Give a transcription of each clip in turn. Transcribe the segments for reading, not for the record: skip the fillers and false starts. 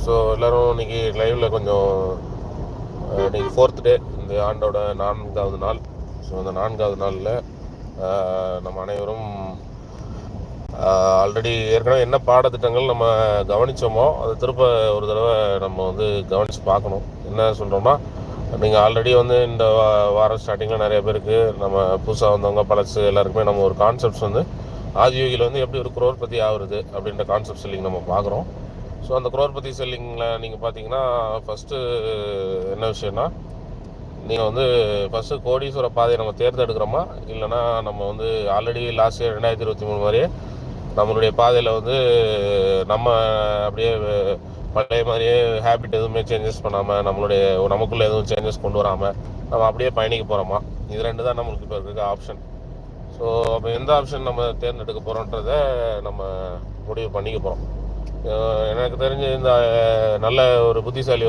So எல்லோரும் இன்றைக்கி லைவில் கொஞ்சம் இன்றைக்கி 4th டே, இந்த ஆண்டோட 4வது நாள். ஸோ அந்த 4வது நாளில் நம்ம அனைவரும் ஆல்ரெடி ஏற்கனவே என்ன பாடத்திட்டங்கள் நம்ம கவனித்தோமோ அதை திரும்ப ஒரு தடவை நம்ம கவனித்து பார்க்கணும். என்ன சொல்கிறோம்னா, நீங்கள் ஆல்ரெடி இந்த வாரம் ஸ்டார்டிங்கில் நிறைய பேருக்கு நம்ம புதுசாக வந்தவங்க பழசு எல்லாருக்குமே நம்ம ஒரு கான்செப்ட்ஸ் ஆதியோகியில் எப்படி ஒரு குரோர்பதி ஆகுறது அப்படின்ற கான்செப்ட் செல்லிங் நம்ம பார்க்குறோம். ஸோ அந்த குரோர்பதி செல்லிங்கில் நீங்கள் பார்த்தீங்கன்னா ஃபஸ்ட்டு என்ன விஷயம்னா, நீங்கள் ஃபஸ்ட்டு கோடீஸ்வர பாதையை நம்ம தேர்ந்தெடுக்கிறோமா, இல்லைனா நம்ம ஆல்ரெடி லாஸ்ட் இயர் 2023 மாதிரியே நம்மளுடைய பாதையில் நம்ம அப்படியே பழைய மாதிரியே ஹேபிட் எதுவுமே சேஞ்சஸ் பண்ணாமல் நமக்குள்ளே எதுவும் சேஞ்சஸ் கொண்டு வராமல் நம்ம அப்படியே பயணிக்க போகிறோமா? இது 2 தான் நம்மளுக்கு இப்போ இருக்க ஆப்ஷன். ஸோ அப்போ எந்த ஆப்ஷன் நம்ம தேர்ந்தெடுக்க போகிறோன்றதை நம்ம முடிவு பண்ணிக்க போகிறோம். எனக்கு தெரிஞ்சு இந்த நல்ல ஒரு புத்திசாலி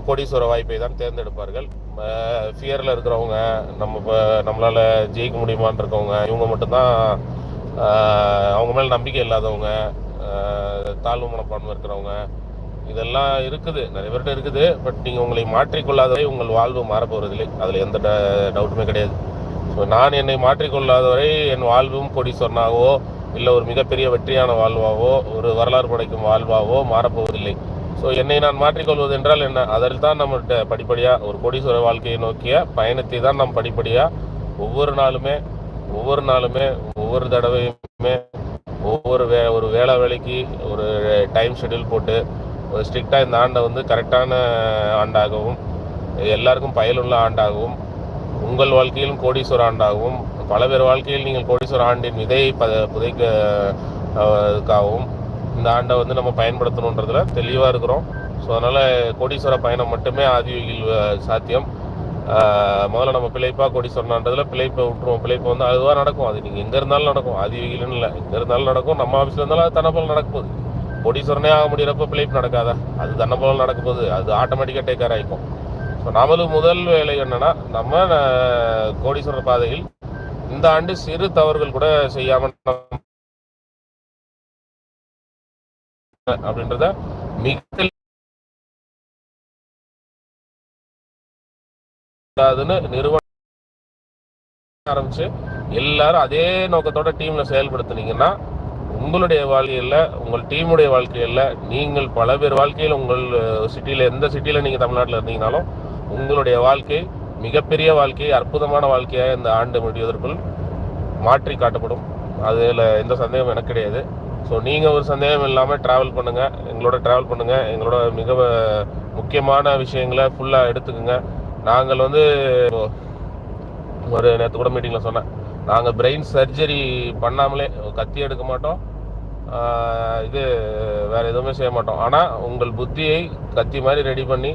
கோடீஸ்வர வாய்ப்பை தான் தேர்ந்தெடுப்பார்கள். ஃபியரில் இருக்கிறவங்க, நம்மளால் ஜெயிக்க முடியுமான்னு இருக்கவங்க, இவங்க மட்டும்தான், அவங்க மேலே நம்பிக்கை இல்லாதவங்க, தாழ்வு மனப்பான்மை இருக்கிறவங்க, இதெல்லாம் இருக்குது, நிறைய பேர்கிட்ட இருக்குது. பட் நீங்கள் உங்களை மாற்றிக்கொள்ளாதவரை உங்கள் வாழ்வு மாறப்போவதில்லை, அதில் எந்த டவுட்டுமே கிடையாது. ஸோ நான் என்னை மாற்றிக்கொள்ளாதவரை என் வாழ்வும் கோடீஸ்வரனாகவோ இல்லை ஒரு மிகப்பெரிய வெற்றியான வாழ்வாவோ ஒரு வரலாறு படைக்கும் வாழ்வாவோ மாறப்போவதில்லை. ஸோ என்னை நான் மாற்றிக்கொள்வது என்றால் என்ன? அதில் தான் நம்மகிட்ட படிப்படியாக ஒரு கோடீஸ்வர வாழ்க்கையை நோக்கிய பயணத்தை தான் நாம் படிப்படியாக ஒவ்வொரு நாளுமே ஒவ்வொரு தடவையுமே ஒரு வேலைக்கு ஒரு டைம் ஷெட்யூல் போட்டு ஒரு ஸ்ட்ரிக்டாக இந்த ஆண்டை கரெக்டான ஆண்டாகவும் எல்லாருக்கும் பயனுள்ள ஆண்டாகவும் உங்கள் வாழ்க்கையிலும் கோடீஸ்வர ஆண்டாகவும் பல பேர் வாழ்க்கையில் நீங்கள் கோடீஸ்வர ஆண்டின் விதையை புதைக்காகவும் இந்த ஆண்டை நம்ம பயன்படுத்தணுன்றதுல தெளிவாக இருக்கிறோம். ஸோ அதனால் கோடீஸ்வர பயணம் மட்டுமே ஆதியோகியில் சாத்தியம். முதல்ல நம்ம பிழைப்பாக கோடீஸ்வரனான்றதுல பிழைப்பை விட்டுருவோம். பிழைப்பு அதுவாக நடக்கும். அது நீங்கள் எங்கே இருந்தாலும் நடக்கும், ஆதியோகிலன்னு இல்லை, எங்கே இருந்தாலும் நடக்கும். நம்ம ஆஃபீஸில் இருந்தாலும் அது தன்னப்போல் நடக்க போகுது. கோடீஸ்வரனே ஆக முடியிறப்ப பிழைப்பு நடக்காதா? அது தன்னப்போல் நடக்க போகுது, அது ஆட்டோமேட்டிக்காக டேக்கர் ஆகிக்கும். ஸோ நம்மளுக்கு முதல் வேலை என்னென்னா, நம்ம கோடீஸ்வர பாதையில் இந்த ஆண்டு சிறு தவறுகள் கூட செய்யாமல் அப்படின்றத மிக நிறுவனம் ஆரம்பிச்சு எல்லாரும் அதே நோக்கத்தோட டீம்ல செயல்படுத்தினீங்கன்னா உங்களுடைய வாழ்க்கையில், உங்கள் டீமுடைய வாழ்க்கையில், நீங்கள் பல பேர் வாழ்க்கையில், உங்கள் சிட்டியில், எந்த சிட்டியில் நீங்கள் தமிழ்நாட்டில் இருந்தீங்கனாலும் உங்களுடைய வாழ்க்கை மிகப்பெரிய வாழ்க்கை, அற்புதமான வாழ்க்கையாக இந்த ஆண்டு முடிவதற்குள் மாற்றி காட்டப்படும். அதில் எந்த சந்தேகமும் எனக்கு கிடையாது. ஸோ நீங்கள் ஒரு சந்தேகம் இல்லாமல் ட்ராவல் பண்ணுங்கள், எங்களோட மிக முக்கியமான விஷயங்களை ஃபுல்லாக எடுத்துக்கோங்க. நாங்கள் ஒரு நேற்று கூட மீட்டிங்கில் சொன்னேன், நாங்கள் பிரெயின் சர்ஜரி பண்ணாமலே கத்தி எடுக்க மாட்டோம், இது வேறு எதுவுமே செய்ய மாட்டோம். ஆனால் உங்கள் புத்தியை கத்தி மாதிரி ரெடி பண்ணி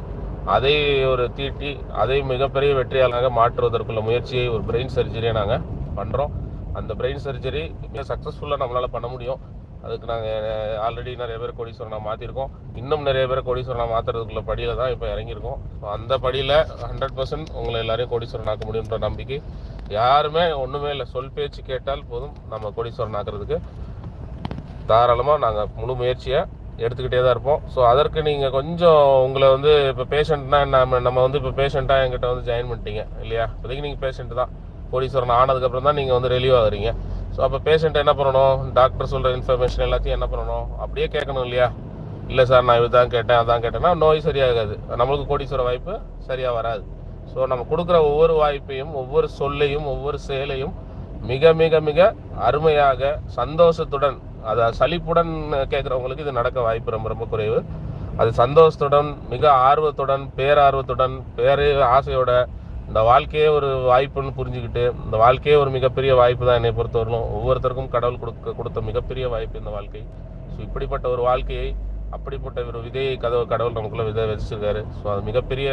அதை ஒரு தீட்டி அதை மிகப்பெரிய வெற்றியாளராக மாற்றுவதற்குள்ள முயற்சியை ஒரு பிரெயின் சர்ஜரியை நாங்கள் பண்ணுறோம். அந்த பிரெயின் சர்ஜரி மிக சக்ஸஸ்ஃபுல்லாக நம்மளால் பண்ண முடியும். அதுக்கு நாங்கள் ஆல்ரெடி நிறைய பேர் கோடீஸ்வரனாக மாற்றிருக்கோம். இன்னும் நிறைய பேர் கோடீஸ்வரனாக மாற்றுறதுக்குள்ள படியில் தான் இப்போ இறங்கியிருக்கோம். அந்த படியில் 100% உங்களை எல்லாரையும் கோடீஸ்வரனாக்க முடியுன்ற நம்பிக்கை யாருமே ஒன்றுமே இல்லை. சொல் பேச்சு கேட்டால் போதும், நம்ம கோடீஸ்வரனாக்கிறதுக்கு தாராளமாக நாங்கள் முழு முயற்சியை எடுத்துக்கிட்டே தான் இருப்போம். ஸோ அதற்கு நீங்கள் கொஞ்சம் உங்களை இப்போ பேஷண்ட்னா நம்ம இப்போ பேஷண்ட்டாக என்கிட்ட ஜாயின் பண்ணிட்டீங்க இல்லையா? இப்போதைக்கு நீங்கள் பேஷண்ட்டு தான். கோடீஸ்வரன் ஆனதுக்கப்புறம் தான் நீங்கள் ரிலீவ் ஆகுறீங்க. ஸோ அப்போ பேஷண்ட் என்ன பண்ணணும்? டாக்டர் சொல்கிற இன்ஃபர்மேஷன் எல்லாத்தையும் என்ன பண்ணணும்? அப்படியே கேட்கணும் இல்லையா? இல்லை சார், நான் இதுதான் கேட்டேன் அதான் கேட்டேன்னா நோய் சரியாகாது, நம்மளுக்கு கோடீஸ்வர வாய்ப்பு சரியாக வராது. ஸோ நம்ம கொடுக்குற ஒவ்வொரு வாய்ப்பையும், ஒவ்வொரு சொல்லையும், ஒவ்வொரு செயலையும் மிக மிக மிக அருமையாக சந்தோஷத்துடன், அதை சலிப்புடன் கேட்குறவங்களுக்கு இது நடக்க வாய்ப்பு ரொம்ப ரொம்ப குறைவு. அது சந்தோஷத்துடன், மிக ஆர்வத்துடன், பேரார்வத்துடன், ஆசையோட இந்த வாழ்க்கையே ஒரு வாய்ப்புன்னு புரிஞ்சுக்கிட்டு, இந்த வாழ்க்கையே ஒரு மிகப்பெரிய வாய்ப்பு தான் என்னை பொறுத்தவரையிலும். ஒவ்வொருத்தருக்கும் கடவுள் கொடுத்த மிகப்பெரிய வாய்ப்பு இந்த வாழ்க்கை. ஸோ இப்படிப்பட்ட ஒரு வாழ்க்கையை, அப்படிப்பட்ட ஒரு விதையை கடவுள் நமக்குள்ள விதை விதைச்சிருக்காரு. ஸோ அது மிகப்பெரிய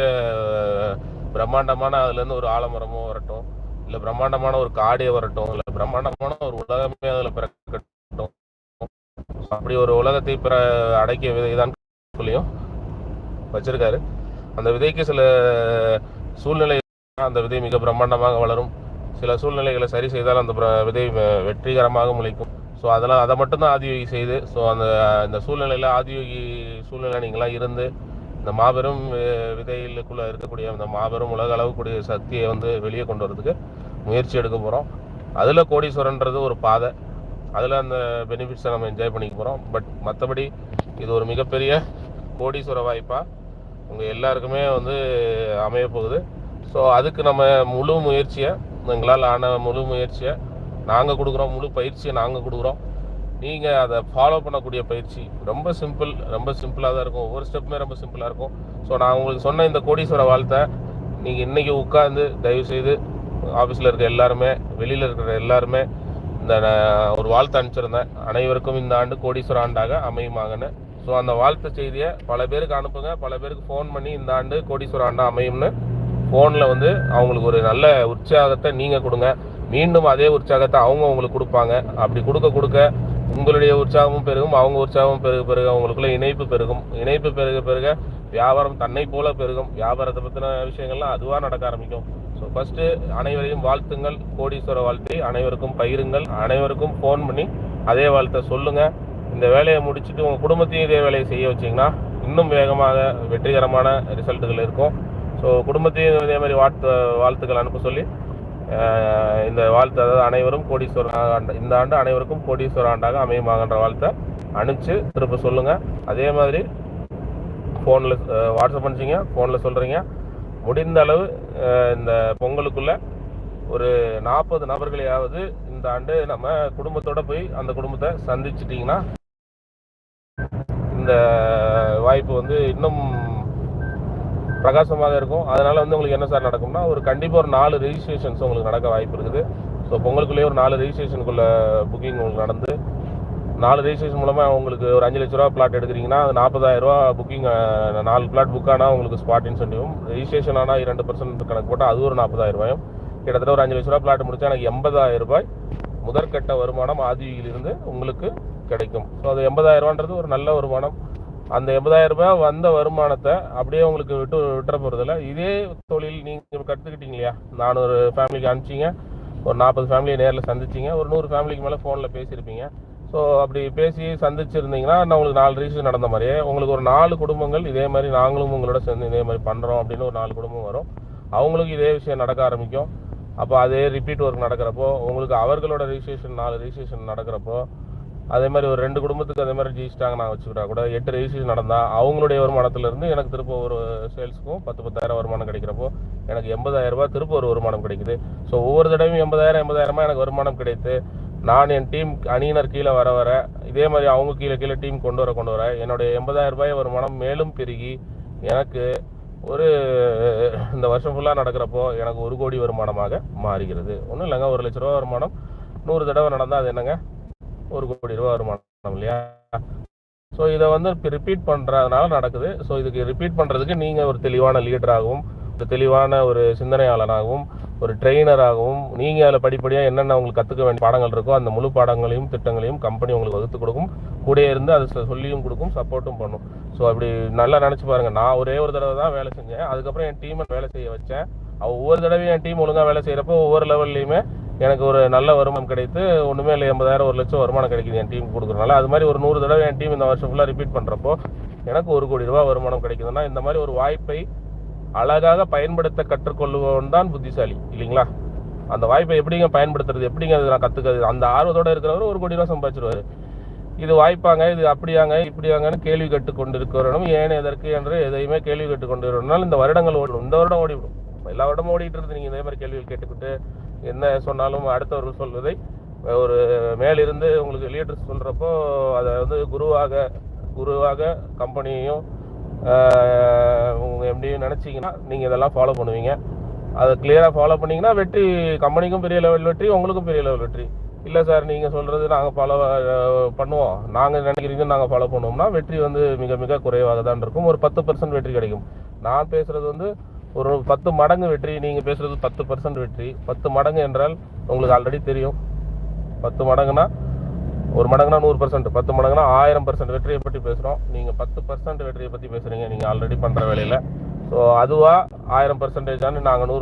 பிரம்மாண்டமான, அதுலேருந்து ஒரு ஆலமரமோ வரட்டும், இல்லை பிரம்மாண்டமான ஒரு காடே வரட்டும், இல்லை பிரம்மாண்டமான ஒரு உலகமே அதில் பிறக்கட்டும், அப்படி ஒரு உலகத்தை அடக்கிய விதை தான் சொல்லியும் வச்சிருக்காரு. அந்த விதைக்கு சில சூழ்நிலை, அந்த விதை மிக பிரம்மாண்டமாக வளரும். சில சூழ்நிலைகளை சரி செய்தால் அந்த விதை வெற்றிகரமாக முளைக்கும். ஸோ அதை மட்டும்தான் ஆதியோகி செய்து, ஸோ இந்த சூழ்நிலையில் ஆதியோகி சூழ்நிலை நீங்களாம் இருந்து இந்த மாபெரும் விதைகளுக்குள்ளே இருக்கக்கூடிய அந்த மாபெரும் உலக அளவுக்கூடிய சக்தியை வந்து வெளியே கொண்டு வரதுக்கு முயற்சி எடுக்க போகிறோம். அதில் கோடீஸ்வரன்றது ஒரு பாதை, அதில் அந்த பெனிஃபிட்ஸை நம்ம என்ஜாய் பண்ணிக்க போகிறோம். பட் மற்றபடி இது ஒரு மிகப்பெரிய கோடீஸ்வர வாய்ப்பாக உங்கள் எல்லாருக்குமே வந்து அமைய போகுது. ஸோ அதுக்கு நம்ம முழு முயற்சியை, எங்களால் ஆன முழு முயற்சியை நாங்கள் கொடுக்குறோம், முழு பயிற்சியை நாங்கள் கொடுக்குறோம். நீங்கள் அதை ஃபாலோ பண்ணக்கூடிய பயிற்சி ரொம்ப சிம்பிளாக தான் இருக்கும். ஒவ்வொரு ஸ்டெப்புமே ரொம்ப சிம்பிளாக இருக்கும். ஸோ நான் உங்களுக்கு சொன்ன இந்த கோடீஸ்வர வாழ்த்தை நீங்கள் இன்றைக்கி உட்காந்து தயவுசெய்து ஆஃபீஸில் இருக்க எல்லாருமே, வெளியில் இருக்கிற எல்லாருமே இந்த ஒரு வாழ்த்து அனுப்பிச்சிருந்தேன், அனைவருக்கும் இந்த ஆண்டு கோடீஸ்வர ஆண்டாக அமையுமாங்கன்னு. ஸோ அந்த வாழ்த்து செய்தியை பல பேருக்கு அனுப்புங்க. பல பேருக்கு ஃபோன் பண்ணி இந்த ஆண்டு கோடீஸ்வர ஆண்டாக அமையும்னு ஃபோனில் வந்து அவங்களுக்கு ஒரு நல்ல உற்சாகத்தை நீங்கள் கொடுங்க. மீண்டும் அதே உற்சாகத்தை அவங்க உங்களுக்கு கொடுப்பாங்க. அப்படி கொடுக்க உங்களுடைய உற்சாகமும் பெருகும், அவங்க உற்சாகமும் பெருக அவங்களுக்குள்ள இணைப்பு பெருகும். இணைப்பு பெருக வியாபாரம் தன்னை போல பெருகும். வியாபாரத்தை பற்றின விஷயங்கள்லாம் அதுவாக நடக்க ஆரம்பிக்கும். ஸோ ஃபஸ்ட்டு அனைவரையும் வாழ்த்துங்கள், கோடீஸ்வர வாழ்த்தை அனைவருக்கும் பகிருங்கள். அனைவருக்கும் ஃபோன் பண்ணி அதே வாழ்த்தை சொல்லுங்கள். இந்த வேலையை முடிச்சுட்டு உங்கள் குடும்பத்தையும் இதே வேலையை செய்ய வச்சிங்கன்னா இன்னும் வேகமாக வெற்றிகரமான ரிசல்ட்டுகள் இருக்கும். ஸோ குடும்பத்தையும் இதே மாதிரி வாழ்த்துக்கள் அனுப்ப சொல்லி இந்த வாழ்த்து, அதாவது அனைவரும் கோடீஸ்வர ஆண்டு, இந்த ஆண்டு அனைவருக்கும் கோடீஸ்வர ஆண்டாக அமையுமாகன்ற வாழ்த்தை அனுப்பிச்சு திரும்ப சொல்லுங்கள். அதே மாதிரி ஃபோனில் வாட்ஸ்அப் பண்ணிச்சிங்க, ஃபோனில் சொல்கிறீங்க. முடிந்த அளவு இந்த பொங்கலுக்குள்ளே ஒரு 40 நபர்களையாவது இந்த ஆண்டு நம்ம குடும்பத்தோடு போய் அந்த குடும்பத்தை சந்திச்சிட்டிங்கன்னா இந்த வாய்ப்பு வந்து இன்னும் பிரகாசமாக இருக்கும். அதனால் வந்து உங்களுக்கு என்ன சார் நடக்கும்னா, கண்டிப்பாக ஒரு 4 ரெஜிஸ்ட்ரேஷன்ஸ் உங்களுக்கு நடக்க வாய்ப்பு இருக்குது. ஸோ பொங்கலுக்குள்ளேயே ஒரு 4 ரெஜிஸ்ட்ரேஷனுக்குள்ள புக்கிங் உங்களுக்கு நடந்து 4 ரெஜிஸ்ட்ரேஷன் மூலமாக உங்களுக்கு ஒரு 5 லட்ச ரூபா பிளாட் எடுக்கிறீங்கன்னா அது 40,000 ரூபா புக்கிங். 4 பிளாட் புக் ஆனால் உங்களுக்கு ஸ்பாட் இன்சென்டிவும், ரெஜிஸ்ட்ரேஷன் ஆனால் 2% கணக்கு போட்டால் அது ஒரு 40,000 ரூபாயும். கிட்டத்தட்ட ஒரு 5 லட்ச ரூபா பிளாட் முடிச்சா எனக்கு 80,000 ரூபாய் முதற்கட்ட வருமானம் ஆதிவியிலிருந்து உங்களுக்கு கிடைக்கும். ஸோ அது 80,000 ரூபான்றது ஒரு நல்ல வருமானம். அந்த 80,000 ரூபாய் வந்த வருமானத்தை அப்படியே உங்களுக்கு விட்டுற போகிறதில்ல. இதே தொழில் நீங்கள் கற்றுக்கிட்டீங்க இல்லையா, 400 ஃபேமிலிக்கு அனுப்பிச்சிங்க, ஒரு 40 ஃபேமிலியை நேரில் சந்திச்சிங்க, ஒரு 100 ஃபேமிலிக்கு மேலே ஃபோனில் பேசியிருப்பீங்க. ஸோ அப்படி பேசி சந்திச்சிருந்தீங்கன்னா நான் உங்களுக்கு 4 ரெஜிஸ்ட்ரேஷன் நடந்த மாதிரியே உங்களுக்கு ஒரு 4 குடும்பங்கள் இதே மாதிரி நாங்களும் உங்களோட சேர்ந்து இதே மாதிரி பண்ணுறோம் அப்படின்னு ஒரு 4 குடும்பம் வரும். அவங்களுக்கு இதே விஷயம் நடக்க ஆரம்பிக்கும். அப்போ அதே ரிப்பீட் ஒர்க் நடக்கிறப்போ உங்களுக்கு அவர்களோட ரெஜிஸ்ட்ரேஷன் 4 ரெஜிஸ்ட்ரேஷன் நடக்கிறப்போ அதே மாதிரி ஒரு 2 குடும்பத்துக்கு அதே மாதிரி ஜெயிச்சிட்டாங்க நான் வச்சுக்கிட்டா கூட 8 ரெஜிஸ்ட்ரேஷன் நடந்தால் அவங்களுடைய வருமானத்திலேருந்து எனக்கு திரும்ப ஒரு சேல்ஸுக்கும் 10,000 வருமானம் கிடைக்கிறப்போ எனக்கு 80,000 ரூபாய் திரும்ப ஒரு வருமானம் கிடைக்குது. ஸோ ஒவ்வொரு தடவையும் 80,000 எனக்கு வருமானம் கிடைத்து நான் என் டீம் அணியினர் கீழே வர இதே மாதிரி அவங்க கீழே டீம் கொண்டு வர என்னுடைய 80,000 ரூபாய் வருமானம் மேலும் பெருகி எனக்கு ஒரு இந்த வருஷம் ஃபுல்லாக நடக்கிறப்போ எனக்கு 1 கோடி வருமானமாக மாறுகிறது. ஒன்றும் இல்லைங்க, 1 லட்ச ரூபா வருமானம் 100 தடவை நடந்தால் அது என்னங்க 1 கோடி ரூபா வருமானம் இல்லையா? ஸோ இதை வந்து ரிப்பீட் பண்ணுறதுனால நடக்குது. ஸோ இதுக்கு ரிப்பீட் பண்ணுறதுக்கு நீங்கள் ஒரு தெளிவான லீடராகவும், ஒரு தெளிவான ஒரு சிந்தனையாளனாகவும், ஒரு ட்ரெயினராகவும், நீங்கள் அதில் படிப்படியாக என்னென்ன உங்களுக்கு கற்றுக்க வேண்டிய பாடங்கள் இருக்கோ அந்த முழு பாடங்களையும் திட்டங்களையும் கம்பெனி உங்களுக்கு வகுத்து கொடுக்கும், கூட இருந்து அதை சொல்லியும் கொடுக்கும், சப்போர்ட்டும் பண்ணும். ஸோ அப்படி நல்லா நினச்சி பாருங்கள். நான் ஒரே ஒரு தடவை தான் வேலை செஞ்சேன், அதுக்கப்புறம் என் டீமை வேலை செய்ய வச்சேன். ஒவ்வொரு தடவையும் என் டீம் ஒழுங்காக வேலை செய்கிறப்போ ஒவ்வொரு லெவல்லையுமே எனக்கு ஒரு நல்ல வருமானம் கிடைத்து ஒன்றுமே இல்லை 80,000 1 லட்சம் வருமானம் கிடைக்குது என் டீம் கொடுக்குறதுனால. அது மாதிரி ஒரு 100 தடவை என் டீம் இந்த வருஷம் ஃபுல்லாக ரிப்பீட் பண்ணுறப்போ எனக்கு 1 கோடி ரூபா வருமானம் கிடைக்குதுன்னா இந்த மாதிரி ஒரு வாய்ப்பை அழகாக பயன்படுத்த கற்றுக்கொள்ளுவன் தான் புத்திசாலி இல்லைங்களா? அந்த வாய்ப்பை எப்படிங்க பயன்படுத்துறது, எப்படிங்க அது நான் கற்றுக்கிறது, அந்த ஆர்வத்தோடு இருக்கிறவர் 1 கோடி ரூபா சம்பாதிச்சிருவார். இது வாய்ப்பாங்க, இது அப்படியாங்க இப்படியாங்கன்னு கேள்வி கேட்டு கொண்டு இருக்கிறவனும் ஏன் எதற்கு என்று எதையுமே கேள்வி கேட்டு கொண்டு இருக்கிறனால இந்த வருடங்கள் ஓடிடும். இந்த வருடம் ஓடிவிடும். எல்லா வருடமும் ஓடிட்டு இருக்குது. நீங்கள் இதே மாதிரி கேள்விகள் கேட்டுக்கிட்டு என்ன சொன்னாலும் அடுத்தவர்கள் சொல்வதை ஒரு மேலிருந்து உங்களுக்கு லீடர்ஸ் சொல்கிறப்போ அதை வந்து குருவாக கம்பெனியையும் எப்படியும் நினச்சிங்கன்னா நீங்கள் இதெல்லாம் ஃபாலோ பண்ணுவீங்க. அதை கிளியராக ஃபாலோ பண்ணிங்கன்னா வெற்றி, கம்பெனிக்கும் பெரிய லெவல் வெற்றி, உங்களுக்கும் பெரிய லெவல் வெற்றி. இல்லை சார் நீங்கள் சொல்கிறது நாங்கள் ஃபாலோ பண்ணுவோம், நாங்கள் நினைக்கிறீங்க நாங்கள் ஃபாலோ பண்ணுவோம்னா வெற்றி வந்து மிக மிக குறைவாக தான் இருக்கும். ஒரு 10% வெற்றி கிடைக்கும். நான் பேசுகிறது வந்து ஒரு 10 மடங்கு வெற்றி, நீங்கள் பேசுகிறது 10% வெற்றி. 10 மடங்கு என்றால் உங்களுக்கு ஆல்ரெடி தெரியும். 10 மடங்குனா 1 மடங்குனா 100%, 10 மடங்குனா 1000% வெற்றியை பற்றி பேசுகிறோம். நீங்கள் 10% வெற்றியை பற்றி பேசுகிறீங்க நீங்கள் ஆல்ரெடி பண்ணுற வேலையில். ஸோ அதுவாக 1000% நாங்கள்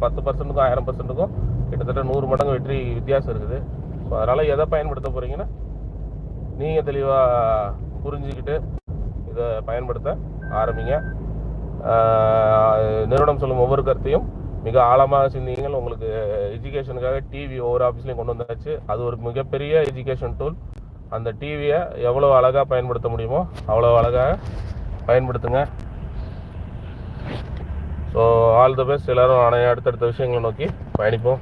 10%க்கும் 1000%க்கும் கிட்டத்தட்ட 100 மடங்கு வெற்றி வித்தியாசம் இருக்குது. ஸோ அதனால் எதை பயன்படுத்த போகிறீங்கன்னா நீங்கள் தெளிவாக புரிஞ்சுக்கிட்டு இதை பயன்படுத்த ஆரம்பிங்க. நிறுவனம் சொல்லும் ஒவ்வொரு கருத்தையும் மிக ஆழமாக சிந்திங்கள். உங்களுக்கு எஜுகேஷனுக்காக டிவி ஒவ்வொரு ஆஃபீஸ்லையும் கொண்டு வந்தாச்சு. அது ஒரு மிகப்பெரிய எஜுகேஷன் டூல். அந்த டிவியை எவ்வளோ அழகாக பயன்படுத்த முடியுமோ அவ்வளோ அழகாக பயன்படுத்துங்க. So all the best. எல்லோரும் அடுத்தடுத்த விஷயங்களை நோக்கி பயணிப்போம்.